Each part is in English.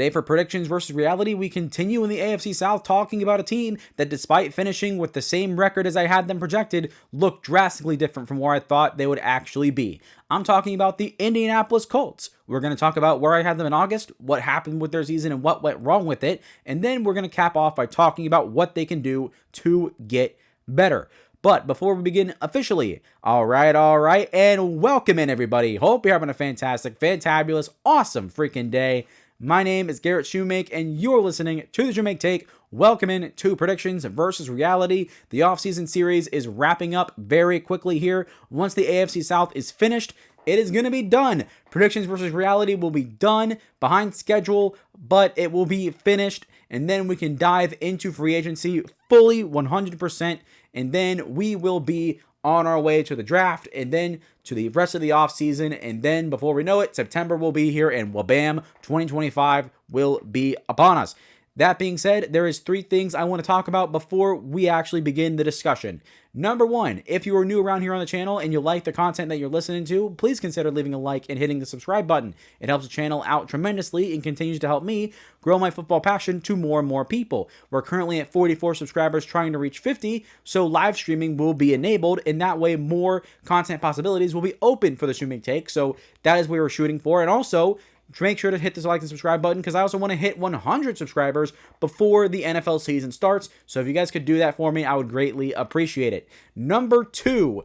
Today for predictions versus reality, we continue in the AFC South talking about a team that, despite finishing with the same record as I had them projected, looked drastically different from where I thought they would actually be. I'm talking about the Indianapolis Colts. We're going to talk about where I had them in August, what happened with their season and what went wrong with it, and then we're going to cap off by talking about what they can do to get better. But before we begin officially, all right, and welcome in everybody. Hope you're having a fantastic, fantabulous, awesome freaking day. My name is Garrett Shumake, and you're listening to the Shumake Take. Welcome in to predictions versus reality. The offseason series is wrapping up very quickly here. Once the AFC South is finished, it is going to be done. Predictions versus reality will be done behind schedule, but it will be finished, and then we can dive into free agency fully 100%, and then we will be on our way to the draft and then to the rest of the offseason. And then before we know it, September will be here and wabam, 2025 will be upon us. That being said, there is 3 things I want to talk about before we actually begin the discussion. Number 1, if you are new around here on the channel and you like the content that you're listening to, please consider leaving a like and hitting the subscribe button. It helps the channel out tremendously and continues to help me grow my football passion to more and more people. We're currently at 44 subscribers trying to reach 50, so live streaming will be enabled, and that way more content possibilities will be open for the Shumake Take. So that is what we're shooting for. And also, make sure to hit the like and subscribe button because I also want to hit 100 subscribers before the NFL season starts. So if you guys could do that for me, I would greatly appreciate it. Number 2,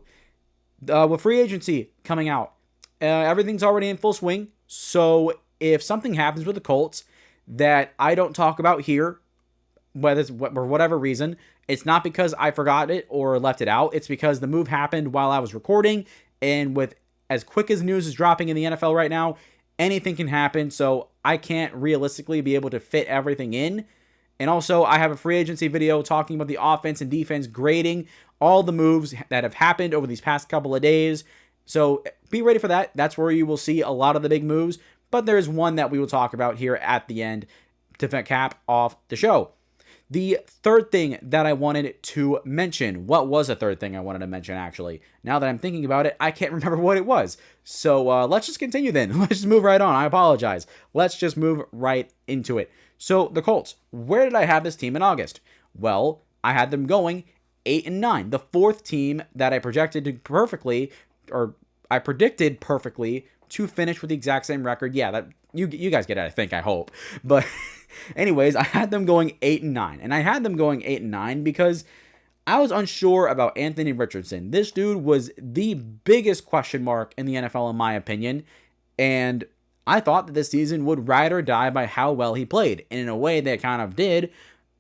with free agency coming out, everything's already in full swing. So if something happens with the Colts that I don't talk about here, whether it's for whatever reason, it's not because I forgot it or left it out. It's because the move happened while I was recording, and with as quick as news is dropping in the NFL right now, anything can happen, so I can't realistically be able to fit everything in. And also, I have a free agency video talking about the offense and defense, grading all the moves that have happened over these past couple of days. So be ready for that. That's where you will see a lot of the big moves. But there is one that we will talk about here at the end to cap off the show. The third thing that I wanted to mention, what was the third thing I wanted to mention, actually? Now that I'm thinking about it, I can't remember what it was. So let's just continue then. Let's just move right on. I apologize. Let's just move right into it. So the Colts, where did I have this team in August? Well, I had them going 8-9, the 4th team that I predicted perfectly to finish with the exact same record. Yeah, that you guys get it, I hope. But anyways, I had them going 8-9, and I had them going 8-9 because I was unsure about Anthony Richardson. This dude was the biggest question mark in the NFL, in my opinion, and I thought that this season would ride or die by how well he played, and in a way that kind of did,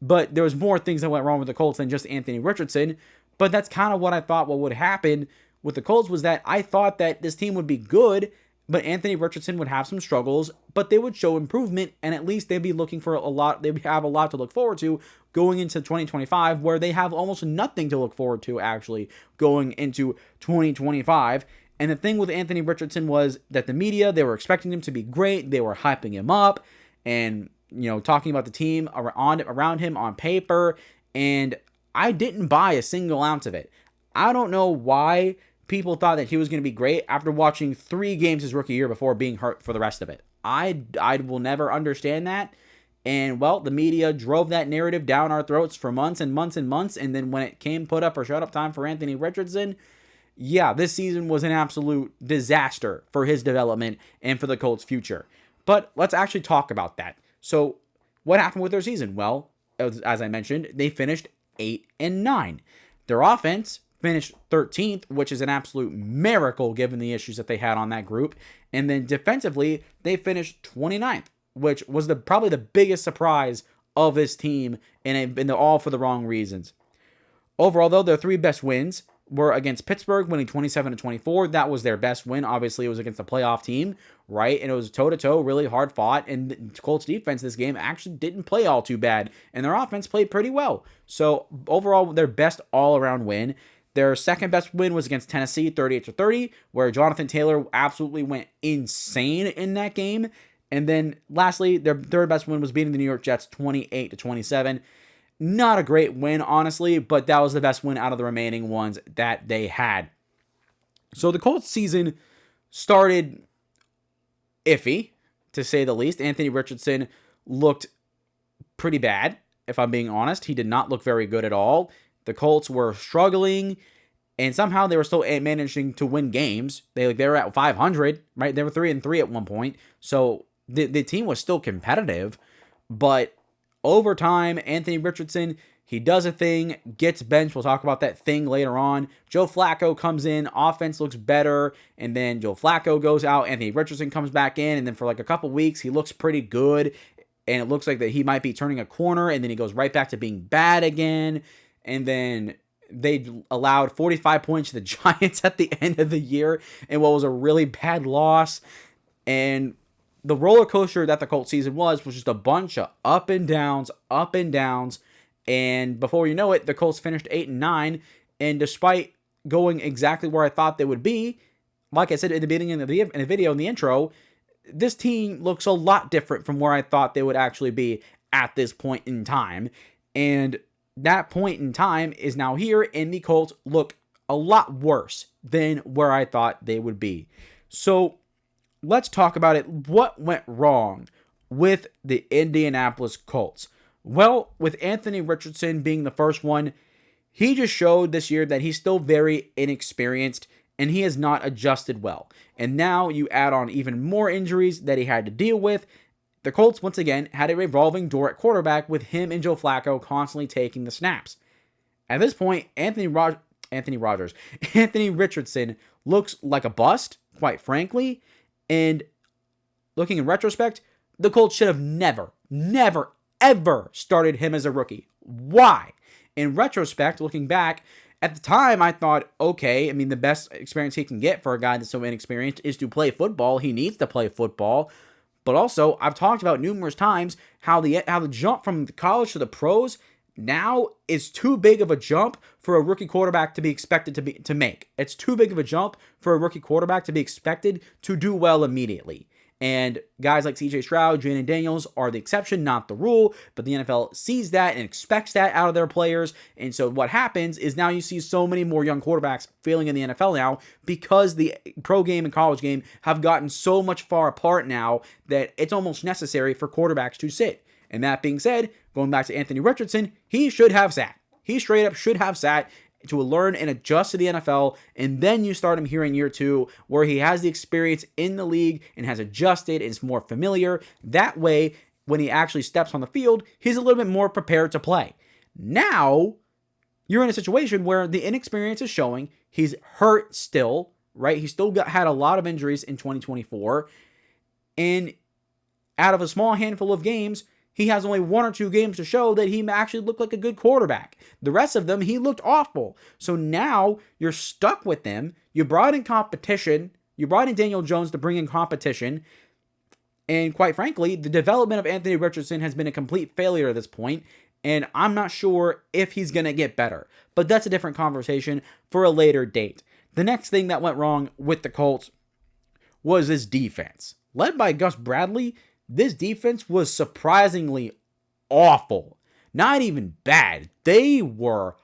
but there was more things that went wrong with the Colts than just Anthony Richardson. But that's kind of what I thought what would happen with the Colts, was that I thought that this team would be good, but Anthony Richardson would have some struggles, but they would show improvement, and at least they'd be looking for a lot. They'd have a lot to look forward to going into 2025, where they have almost nothing to look forward to actually going into 2025. And the thing with Anthony Richardson was that the media, they were expecting him to be great. They were hyping him up and, talking about the team around him on paper, and I didn't buy a single ounce of it. I don't know why people thought that he was going to be great after watching 3 games his rookie year before being hurt for the rest of it. I will never understand that. And, well, the media drove that narrative down our throats for months and months and months. And then when it came put up or shut up time for Anthony Richardson, yeah, this season was an absolute disaster for his development and for the Colts' future. But let's actually talk about that. So what happened with their season? Well, as I mentioned, they finished 8-9. Their offense finished 13th, which is an absolute miracle given the issues that they had on that group. And then defensively, they finished 29th, which was probably the biggest surprise of this team, and all for the wrong reasons. Overall, though, their 3 best wins were against Pittsburgh, winning 27-24. That was their best win. Obviously, it was against a playoff team, right? And it was toe-to-toe, really hard fought. And the Colts defense this game actually didn't play all too bad, and their offense played pretty well. So overall, their best all-around win. Their second best win was against Tennessee, 38-30, where Jonathan Taylor absolutely went insane in that game. And then lastly, their third best win was beating the New York Jets 28-27. Not a great win, honestly, but that was the best win out of the remaining ones that they had. So the Colts season started iffy, to say the least. Anthony Richardson looked pretty bad, if I'm being honest. He did not look very good at all. The Colts were struggling, and somehow they were still managing to win games. They were at 500, right? They were 3-3 at one point, so the team was still competitive. But over time, Anthony Richardson, he does a thing, gets benched. We'll talk about that thing later on. Joe Flacco comes in, offense looks better, and then Joe Flacco goes out. Anthony Richardson comes back in, and then for like a couple weeks, he looks pretty good, and it looks like that he might be turning a corner, and then he goes right back to being bad again. And then they allowed 45 points to the Giants at the end of the year in what was a really bad loss. And the roller coaster that the Colts season was just a bunch of up and downs. And before you know it, the Colts finished 8-9. And despite going exactly where I thought they would be, like I said in the beginning of the video, in the intro, this team looks a lot different from where I thought they would actually be at this point in time. And that point in time is now here, and the Colts look a lot worse than where I thought they would be. So let's talk about it. What went wrong with the Indianapolis Colts? Well, with Anthony Richardson being the first one, he just showed this year that he's still very inexperienced and he has not adjusted well. And now you add on even more injuries that he had to deal with. The Colts, once again, had a revolving door at quarterback with him and Joe Flacco constantly taking the snaps. At this point, Anthony Richardson looks like a bust, quite frankly. And looking in retrospect, the Colts should have never, ever started him as a rookie. Why? In retrospect, looking back, at the time I thought, okay, I mean, the best experience he can get for a guy that's so inexperienced is to play football. He needs to play football. But also, I've talked about numerous times how the jump from college to the pros now is too big of a jump for a rookie quarterback to be expected to make. It's too big of a jump for a rookie quarterback to be expected to do well immediately. And guys like C.J. Stroud, Jaden Daniels are the exception, not the rule. But the NFL sees that and expects that out of their players. And so what happens is now you see so many more young quarterbacks failing in the NFL now because the pro game and college game have gotten so much far apart now that it's almost necessary for quarterbacks to sit. And that being said, going back to Anthony Richardson, he should have sat. He straight up should have sat to learn and adjust to the NFL, and then you start him here in year 2 where he has the experience in the league and has adjusted and is more familiar. That way, when he actually steps on the field, he's a little bit more prepared to play. Now, you're in a situation where the inexperience is showing. He's hurt still, right? He still had a lot of injuries in 2024, and out of a small handful of games, he has only 1 or 2 games to show that he actually looked like a good quarterback. The rest of them, he looked awful. So now you're stuck with them. You brought in competition. You brought in Daniel Jones to bring in competition. And quite frankly, the development of Anthony Richardson has been a complete failure at this point. And I'm not sure if he's going to get better. But that's a different conversation for a later date. The next thing that went wrong with the Colts was this defense. Led by Gus Bradley, this defense was surprisingly awful. Not even bad. They were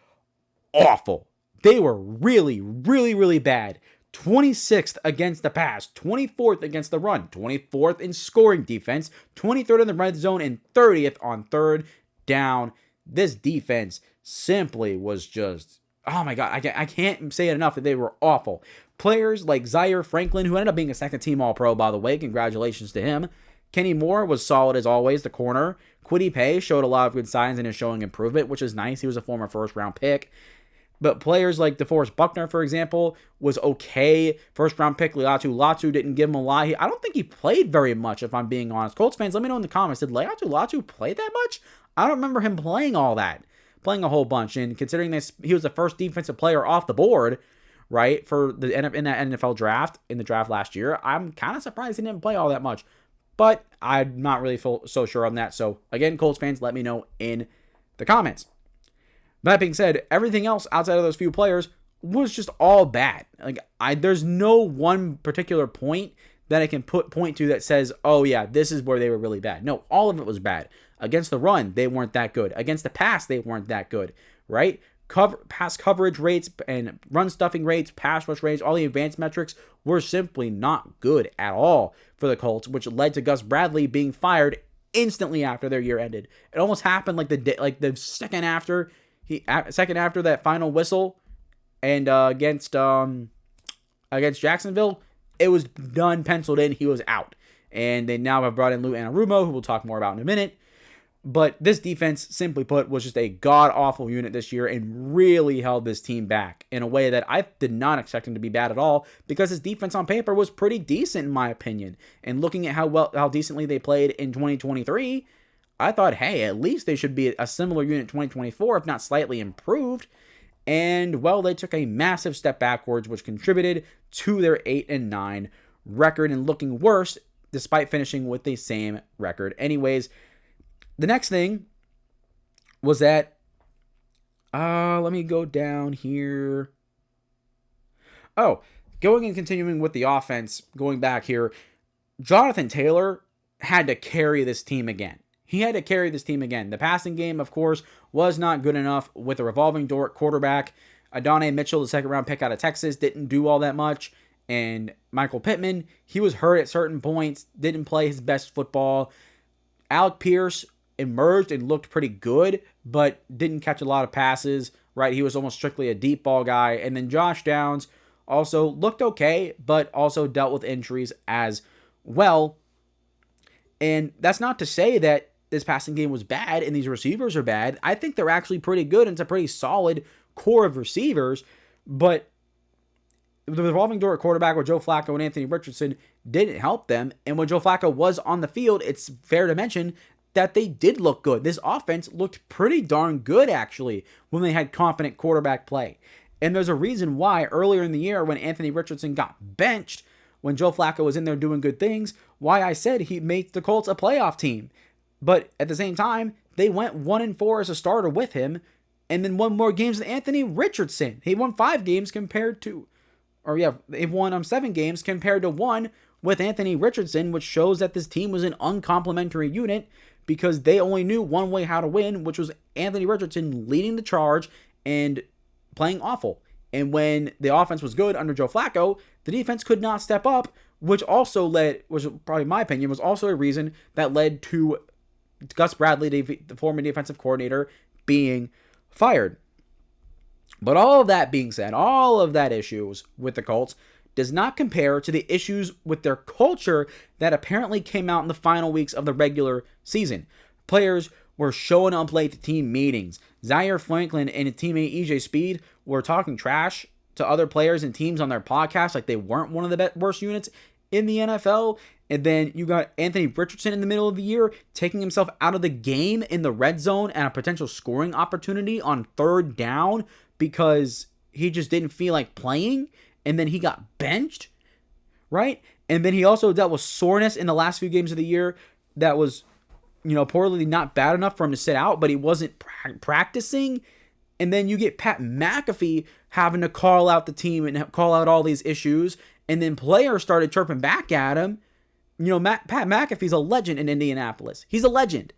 awful. They were really bad. 26th against the pass, 24th against the run, 24th in scoring defense, 23rd in the red zone, and 30th on third down. This defense simply was just, oh my God, I can't say it enough that they were awful. Players like Zaire Franklin, who ended up being a second-team All-Pro, by the way, congratulations to him. Kenny Moore was solid as always, the corner. Kwity Paye showed a lot of good signs and is showing improvement, which is nice. He was a former first-round pick. But players like DeForest Buckner, for example, was okay. First-round pick Latu didn't give him a lot. I don't think he played very much, if I'm being honest. Colts fans, let me know in the comments. Did Latu play that much? I don't remember him playing all that. Playing a whole bunch. And considering this, he was the first defensive player off the board, right, for in that NFL draft, in the draft last year. I'm kind of surprised he didn't play all that much. But I'm not really so sure on that. So, again, Colts fans, let me know in the comments. That being said, everything else outside of those few players was just all bad. There's no one particular point that I can point to that says, oh, yeah, this is where they were really bad. No, all of it was bad. Against the run, they weren't that good. Against the pass, they weren't that good, right? Pass coverage rates and run stuffing rates, pass rush rates, all the advanced metrics were simply not good at all for the Colts, which led to Gus Bradley being fired instantly after their year ended. It almost happened like the second after that final whistle and against Jacksonville, it was done, penciled in. He was out. And they now have brought in Lou Anarumo, who we'll talk more about in a minute. But this defense, simply put, was just a god-awful unit this year and really held this team back in a way that I did not expect him to be bad at all, because his defense on paper was pretty decent in my opinion. And looking at how decently they played in 2023, I thought, hey, at least they should be a similar unit in 2024, if not slightly improved. And, well, they took a massive step backwards, which contributed to their 8-9 record and looking worse despite finishing with the same record. Anyways, the next thing was that, let me go down here. Oh, going and continuing with the offense, going back here, Jonathan Taylor had to carry this team again. The passing game, of course, was not good enough with a revolving door at quarterback. Adonai Mitchell, the second-round pick out of Texas, didn't do all that much. And Michael Pittman, he was hurt at certain points, didn't play his best football. Alec Pierce emerged and looked pretty good, but didn't catch a lot of passes, right? He was almost strictly a deep ball guy. And then Josh Downs also looked okay, but also dealt with injuries as well. And that's not to say that this passing game was bad and these receivers are bad. I think they're actually pretty good, and it's a pretty solid core of receivers, but the revolving door at quarterback with Joe Flacco and Anthony Richardson didn't help them. And when Joe Flacco was on the field, it's fair to mention that they did look good. This offense looked pretty darn good, actually, when they had confident quarterback play. And there's a reason why earlier in the year when Anthony Richardson got benched, when Joe Flacco was in there doing good things, why I said he made the Colts a playoff team. But at the same time, they went 1-4 as a starter with him, and then won more games than Anthony Richardson. He won 5 games they've won 7 games compared to 1 with Anthony Richardson, which shows that this team was an uncomplimentary unit because they only knew one way how to win, which was Anthony Richardson leading the charge and playing awful. And when the offense was good under Joe Flacco, the defense could not step up, which probably my opinion, was also a reason that led to Gus Bradley, the former defensive coordinator, being fired. But all of that being said, all of that issues with the Colts does not compare to the issues with their culture that apparently came out in the final weeks of the regular season. Players were showing up late to team meetings. Zaire Franklin and his teammate EJ Speed were talking trash to other players and teams on their podcast like they weren't one of the worst units in the NFL. And then you got Anthony Richardson in the middle of the year taking himself out of the game in the red zone and a potential scoring opportunity on 3rd down because he just didn't feel like playing, and then he got benched, right? And then he also dealt with soreness in the last few games of the year that was, poorly not bad enough for him to sit out, but he wasn't practicing. And then you get Pat McAfee having to call out the team and call out all these issues, and then players started chirping back at him. Pat McAfee's a legend in Indianapolis. He's a legend.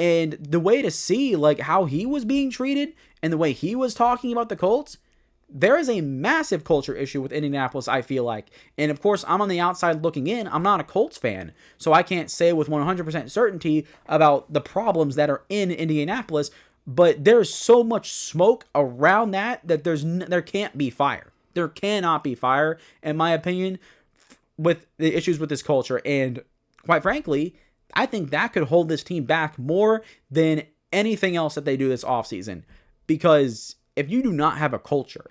And the way to see how he was being treated and the way he was talking about the Colts, there is a massive culture issue with Indianapolis, I feel like. And of course, I'm on the outside looking in. I'm not a Colts fan, so I can't say with 100% certainty about the problems that are in Indianapolis, but there's so much smoke around that there can't be fire. There cannot be fire, in my opinion, with the issues with this culture. And quite frankly, I think that could hold this team back more than anything else that they do this offseason. Because if you do not have a culture,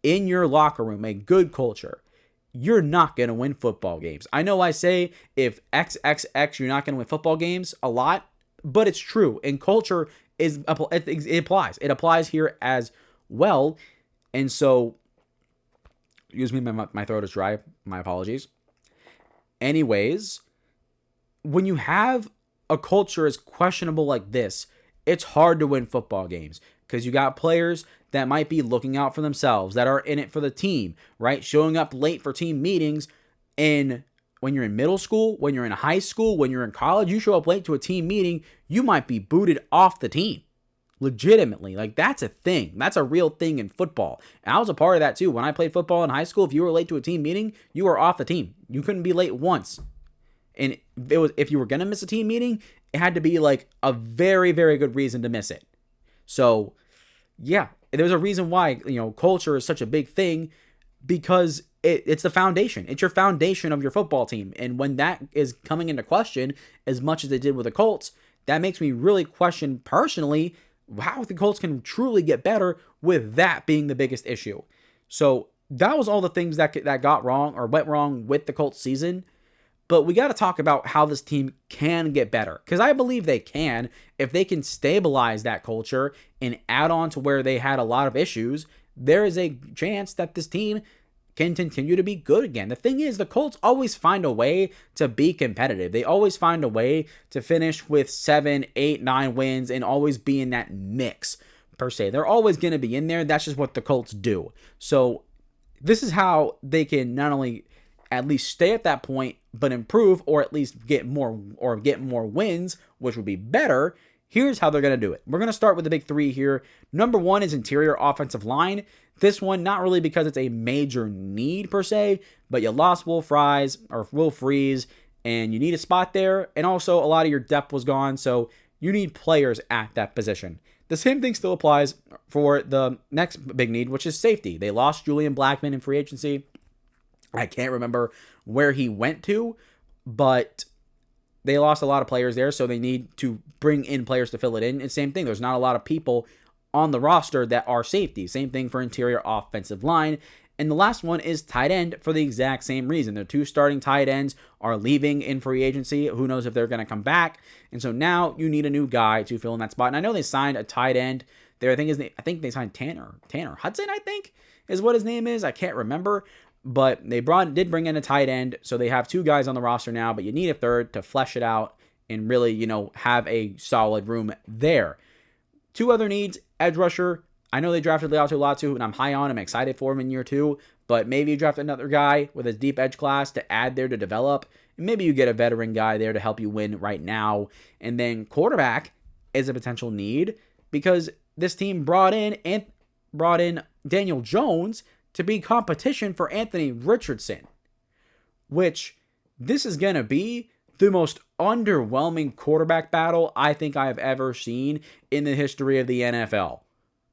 in your locker room, a good culture, you're not going to win football games. I know I say if XXX, you're not going to win football games a lot, but it's true. And culture it applies. It applies here as well. And so, excuse me, my throat is dry. My apologies. Anyways, when you have a culture as questionable like this, it's hard to win football games because you got players that might be looking out for themselves, that are in it for the team, right? Showing up late for team meetings. And when you're in middle school, when you're in high school, when you're in college, you show up late to a team meeting, you might be booted off the team. Legitimately. That's a thing. That's a real thing in football. And I was a part of that too. When I played football in high school, if you were late to a team meeting, you were off the team. You couldn't be late once. And if you were going to miss a team meeting, it had to be like a very, very good reason to miss it. So, yeah, there's a reason why, culture is such a big thing, because it's the foundation. It's your foundation of your football team. And when that is coming into question, as much as they did with the Colts, that makes me really question personally how the Colts can truly get better with that being the biggest issue. So that was all the things that got wrong or went wrong with the Colts season. But we got to talk about how this team can get better, because I believe they can. If they can stabilize that culture and add on to where they had a lot of issues, there is a chance that this team can continue to be good again. The thing is, the Colts always find a way to be competitive. They always find a way to finish with 7, 8, 9 wins and always be in that mix, per se. They're always going to be in there. That's just what the Colts do. So this is how they can not only at least stay at that point, but improve, or at least get more wins, which would be better. Here's how they're going to do it. We're going to start with the big three here. Number one is interior offensive line. This one, not really because it's a major need per se, but you lost Will Fries, and you need a spot there. And also, a lot of your depth was gone, so you need players at that position. The same thing still applies for the next big need, which is safety. They lost Julian Blackmon in free agency. I can't remember where he went to, but they lost a lot of players there, so they need to bring in players to fill it in. And same thing, there's not a lot of people on the roster that are safety. Same thing for interior offensive line. And the last one is tight end for the exact same reason. Their two starting tight ends are leaving in free agency. Who knows if they're going to come back? And so now you need a new guy to fill in that spot. And I know they signed a tight end there. I think they signed Tanner Hudson, I think is what his name is. I can't remember. But they did bring in a tight end, so they have two guys on the roster now, but you need a third to flesh it out and really, have a solid room there. Two other needs, edge rusher. I know they drafted Leatu Latu, and I'm high on him, excited for him in year 2, but maybe you draft another guy with a deep edge class to add there to develop, and maybe you get a veteran guy there to help you win right now. And then quarterback is a potential need, because this team brought in Daniel Jones to be competition for Anthony Richardson, which this is going to be the most underwhelming quarterback battle I think I have ever seen in the history of the NFL.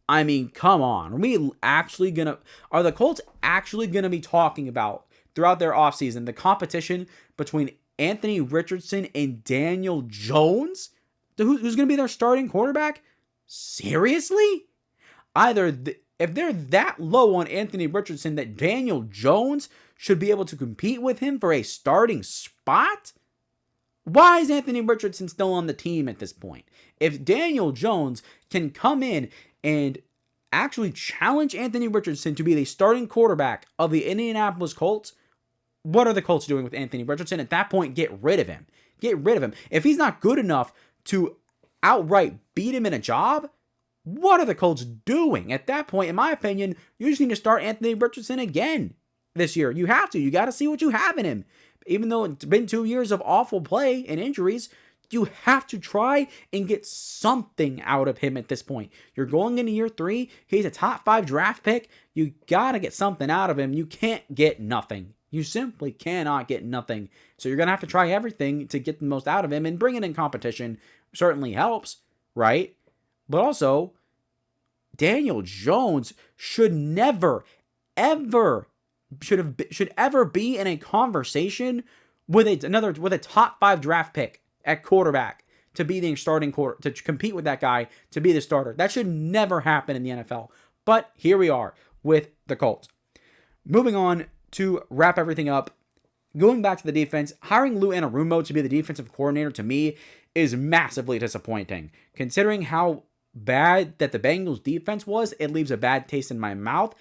I mean, come on. Are the Colts actually going to be talking about throughout their offseason the competition between Anthony Richardson and Daniel Jones? Who's going to be their starting quarterback? Seriously? If they're that low on Anthony Richardson that Daniel Jones should be able to compete with him for a starting spot, why is Anthony Richardson still on the team at this point? If Daniel Jones can come in and actually challenge Anthony Richardson to be the starting quarterback of the Indianapolis Colts, what are the Colts doing with Anthony Richardson? At that point, get rid of him. Get rid of him. If he's not good enough to outright beat him in a job, what are the Colts doing? At that point, in my opinion, you just need to start Anthony Richardson again this year. You have to. You got to see what you have in him. Even though it's been 2 years of awful play and injuries, you have to try and get something out of him at this point. You're going into year 3. He's a top 5 draft pick. You got to get something out of him. You can't get nothing. You simply cannot get nothing. So you're going to have to try everything to get the most out of him, and bringing in competition certainly helps, right? But also, Daniel Jones should never, ever be in a conversation with a top 5 draft pick at quarterback to be the starting to compete with that guy to be the starter. That should never happen in the NFL. But here we are with the Colts. Moving on to wrap everything up, going back to the defense, hiring Lou Anarumo to be the defensive coordinator to me is massively disappointing. Considering how bad that the Bengals defense was, it leaves a bad taste in my mouth.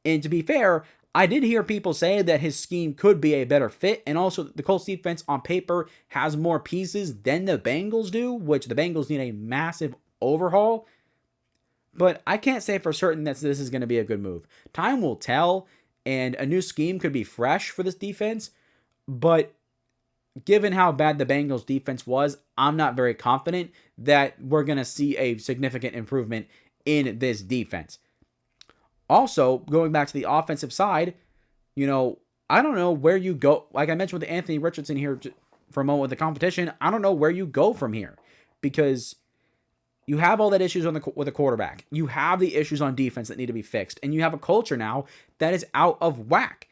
And to be fair, I did hear people say that his scheme could be a better fit, and also the Colts defense on paper has more pieces than the Bengals do, which the Bengals need a massive overhaul. But I can't say for certain that this is going to be a good move. Time will tell, and a new scheme could be fresh for this defense, but given how bad the Bengals defense was, I'm not very confident that we're going to see a significant improvement in this defense. Also, going back to the offensive side, I don't know where you go. Like I mentioned with Anthony Richardson here, for a moment with the competition, I don't know where you go from here, because you have all that issues with the quarterback. You have the issues on defense that need to be fixed, and you have a culture now that is out of whack.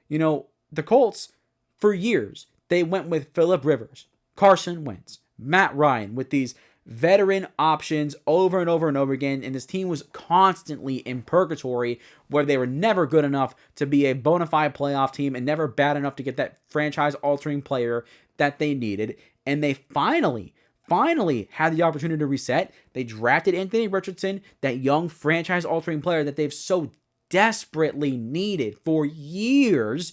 You know, the Colts, for years, they went with Phillip Rivers, Carson Wentz, Matt Ryan, with these veteran options over and over and over again, and this team was constantly in purgatory where they were never good enough to be a bona fide playoff team and never bad enough to get that franchise-altering player that they needed. And they finally had the opportunity to reset. They drafted Anthony Richardson, that young franchise-altering player that they've so desperately needed for years,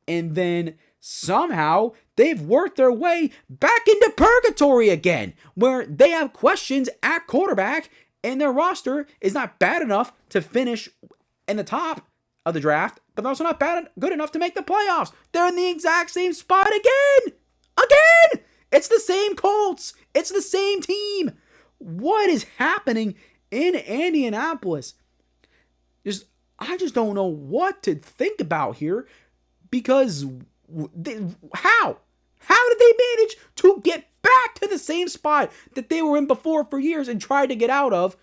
and then somehow they've worked their way back into purgatory again, where they have questions at quarterback, and their roster is not bad enough to finish in the top of the draft, but they're also not good enough to make the playoffs. They're in the exact same spot again! It's the same Colts! It's the same team! What is happening in Indianapolis? I just don't know what to think about here, because how did they manage to get back to the same spot that they were in before for years and tried to get out of?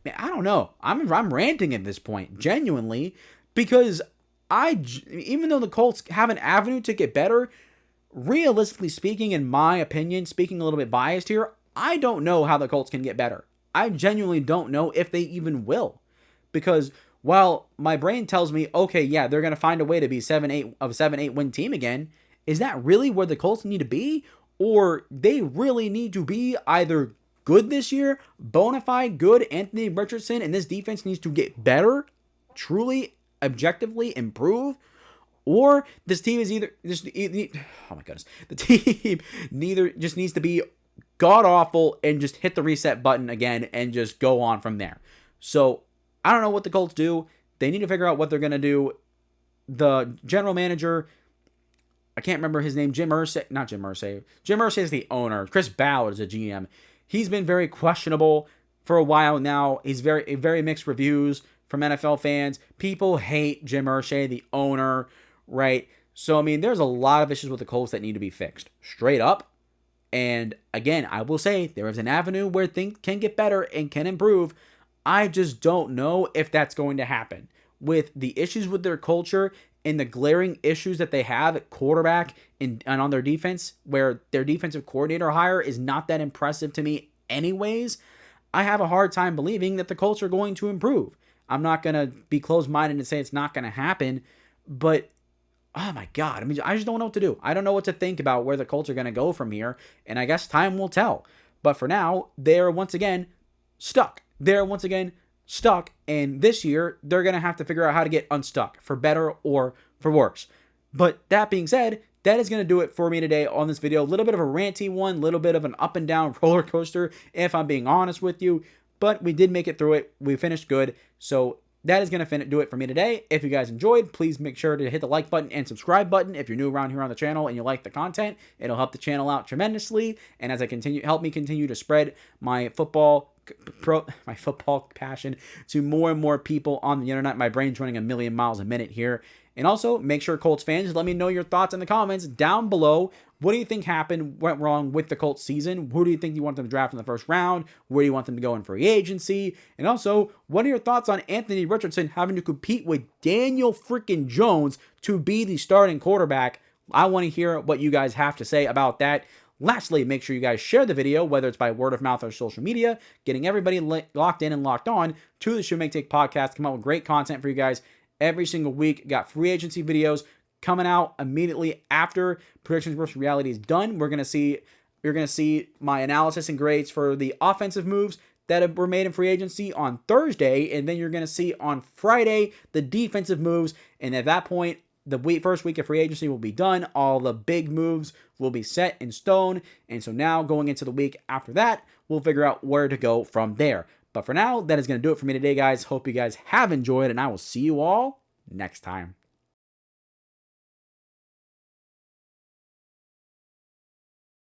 Man, I don't know. I'm ranting at this point, genuinely, because even though the Colts have an avenue to get better, realistically speaking, in my opinion, speaking a little bit biased here, I don't know how the Colts can get better. I genuinely don't know if they even will, because while my brain tells me, okay, yeah, they're going to find a way to be 7-8 win team again, is that really where the Colts need to be? Or they really need to be either good this year, bona fide good Anthony Richardson, and this defense needs to get better, truly, objectively improve, or this team is oh my goodness, the team just needs to be god-awful and just hit the reset button again and just go on from there. So, I don't know what the Colts do. They need to figure out what they're going to do. The general manager, I can't remember his name, Jim Irsay is the owner. Chris Ballard is the GM. He's been very questionable for a while now. He's very mixed reviews from NFL fans. People hate Jim Irsay, the owner, right? So, I mean, there's a lot of issues with the Colts that need to be fixed. Straight up. And again, I will say there is an avenue where things can get better and can improve. I just don't know if that's going to happen. With the issues with their culture and the glaring issues that they have at quarterback and on their defense, where their defensive coordinator hire is not that impressive to me anyways, I have a hard time believing that the Colts are going to improve. I'm not going to be closed-minded and say it's not going to happen, but oh my God, I mean, I just don't know what to do. I don't know what to think about where the Colts are going to go from here, and I guess time will tell. But for now, they're once again stuck. And this year, they're going to have to figure out how to get unstuck, for better or for worse. But that being said, that is going to do it for me today on this video. A little bit of a ranty one, a little bit of an up and down roller coaster, if I'm being honest with you. But we did make it through it. We finished good. So that is going to do it for me today. If you guys enjoyed, please make sure to hit the like button and subscribe button if you're new around here on the channel and you like the content. It'll help the channel out tremendously. And as I help me continue to spread my football passion to more and more people on the internet. My brain's running a million miles a minute here. And also, make sure, Colts fans, let me know your thoughts in the comments down below. What do you think went wrong with the Colts season? Who do you think you want them to draft in the first round? Where do you want them to go in free agency? And also, what are your thoughts on Anthony Richardson having to compete with Daniel freaking Jones to be the starting quarterback? I want to hear what you guys have to say about that. Lastly, make sure you guys share the video, whether it's by word of mouth or social media, getting everybody locked in and locked on to the Shumake podcast. Come out with great content for you guys every single week. Got free agency videos coming out immediately after Predictions versus Reality is done. You're gonna see my analysis and grades for the offensive moves that were made in free agency on Thursday, and then you're gonna see on Friday the defensive moves. And at that point, the first week of free agency will be done. All the big moves will be set in stone. And so now going into the week after that, we'll figure out where to go from there. But for now, that is going to do it for me today, guys. Hope you guys have enjoyed, and I will see you all next time.